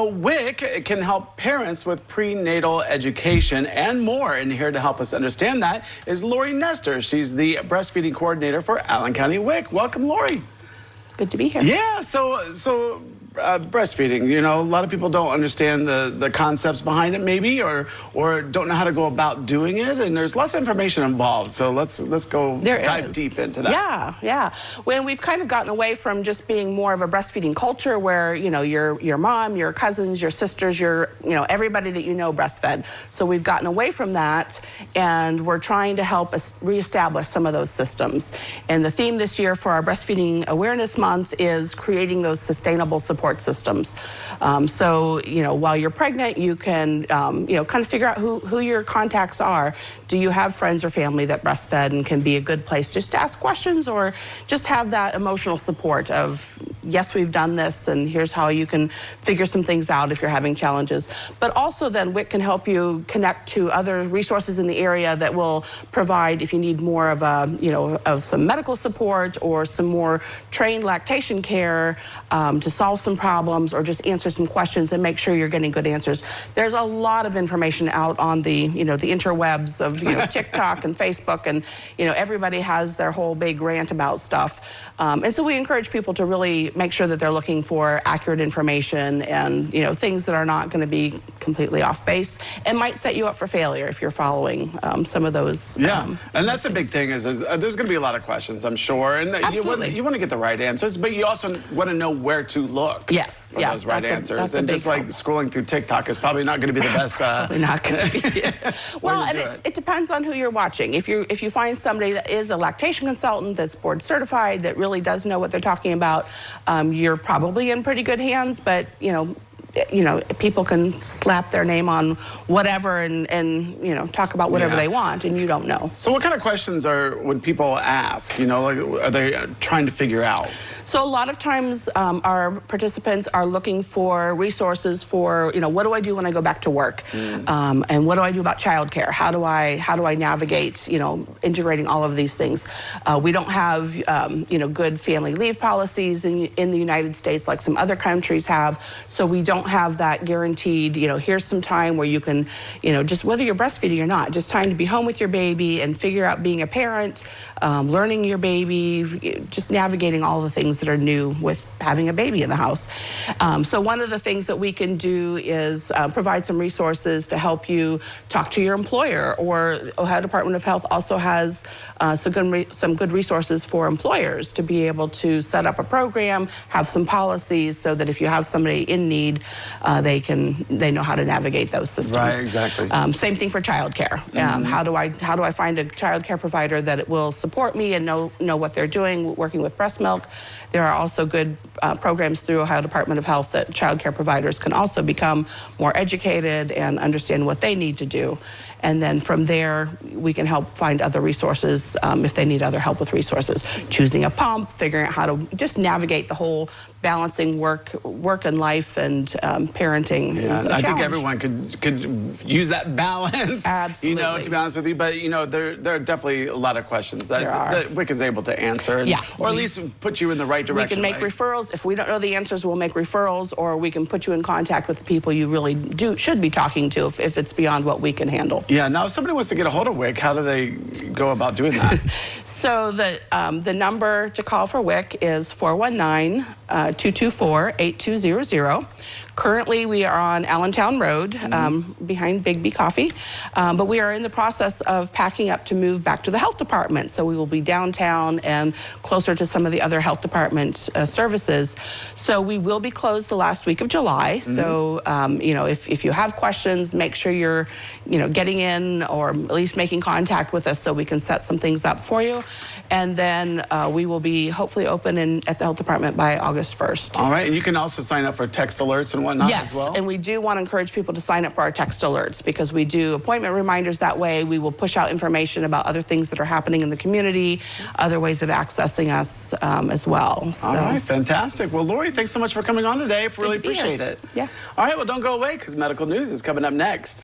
WIC can help parents with prenatal education and more. And here to help us understand that is Lori Nestor. She's the breastfeeding coordinator for Allen County WIC. Welcome, Lori. Good to be here. Yeah, so breastfeeding, you know, a lot of people don't understand the concepts behind it maybe, or don't know how to go about doing it, and there's lots of information involved. So let's go dive deep into that. Yeah. When we've kind of gotten away from just being more of a breastfeeding culture where, you know, your mom, your cousins, your sisters, everybody that you know breastfed. So we've gotten away from that, and we're trying to help us reestablish some of those systems. And the theme this year for our Breastfeeding Awareness Month is creating those sustainable support systems. So, you know, while you're pregnant, you can, kind of figure out who your contacts are. Do you have friends or family that breastfed and can be a good place just to ask questions, or just have that emotional support of, yes, we've done this, and here's how you can figure some things out if you're having challenges. But also then WIC can help you connect to other resources in the area that will provide, if you need more of of some medical support or some more trained lactation care to solve some problems or just answer some questions and make sure you're getting good answers. There's a lot of information out on the interwebs of TikTok and Facebook, and everybody has their whole big rant about stuff. And so we encourage people to really make sure that they're looking for accurate information and things that are not going to be completely off base and might set you up for failure if you're following some of those. Yeah, and that's a big thing is there's going to be a lot of questions, I'm sure, and you want to get the right answers, but you also want to know where to look. Yes, for those right answers, and just like scrolling through TikTok is probably not going to be the best. Probably not going to be. Well, and it depends on who you're watching. If you find somebody that is a lactation consultant that's board certified, that really does know what they're talking about, you're probably in pretty good hands. But people can slap their name on whatever and talk about whatever they want, and you don't know. So what kind of questions would people ask? Like, are they trying to figure out? So a lot of times our participants are looking for resources for, what do I do when I go back to work? And what do I do about childcare? How do I navigate, integrating all of these things? We don't have, good family leave policies in the United States like some other countries have. So we don't have that guaranteed, here's some time where you can, just whether you're breastfeeding or not, just time to be home with your baby and figure out being a parent, learning your baby, just navigating all the things that are new with having a baby in the house. So one of the things that we can do is provide some resources to help you talk to your employer, or Ohio Department of Health also has some good resources for employers to be able to set up a program, have some policies so that if you have somebody in need, they know how to navigate those systems. Right, exactly. Same thing for childcare. How do I find a childcare provider that will support me and know what they're doing, working with breast milk? There are also good programs through Ohio Department of Health that childcare providers can also become more educated and understand what they need to do. And then from there, we can help find other resources if they need other help with resources. Choosing a pump, figuring out how to just navigate the whole balancing work and life and parenting. Is a I challenge. think everyone could use that balance. Absolutely. To be honest with you. But there are definitely a lot of questions that WIC is able to answer, or at least put you in the right direction. We can make referrals. If we don't know the answers, we'll make referrals, or we can put you in contact with the people you really should be talking to if it's beyond what we can handle. Yeah. Now, if somebody wants to get a hold of WIC, how do they go about doing that? So the number to call for WIC is 419-224-8200. Currently, we are on Allentown Road, behind Big B Coffee, but we are in the process of packing up to move back to the health department. So we will be downtown and closer to some of the other health department services. So we will be closed the last week of July. So if you have questions, make sure you're getting in, or at least making contact with us so we can set some things up for you. And then we will be hopefully open at the health department by August 1st. All right, and you can also sign up for text alerts and whatnot as well? Yes, and we do want to encourage people to sign up for our text alerts, because we do appointment reminders that way. We will push out information about other things that are happening in the community, other ways of accessing us as well. So. All right, fantastic. Well, Lori, thanks so much for coming on today. Really appreciate it. Yeah. All right, well, don't go away, because medical news is coming up next.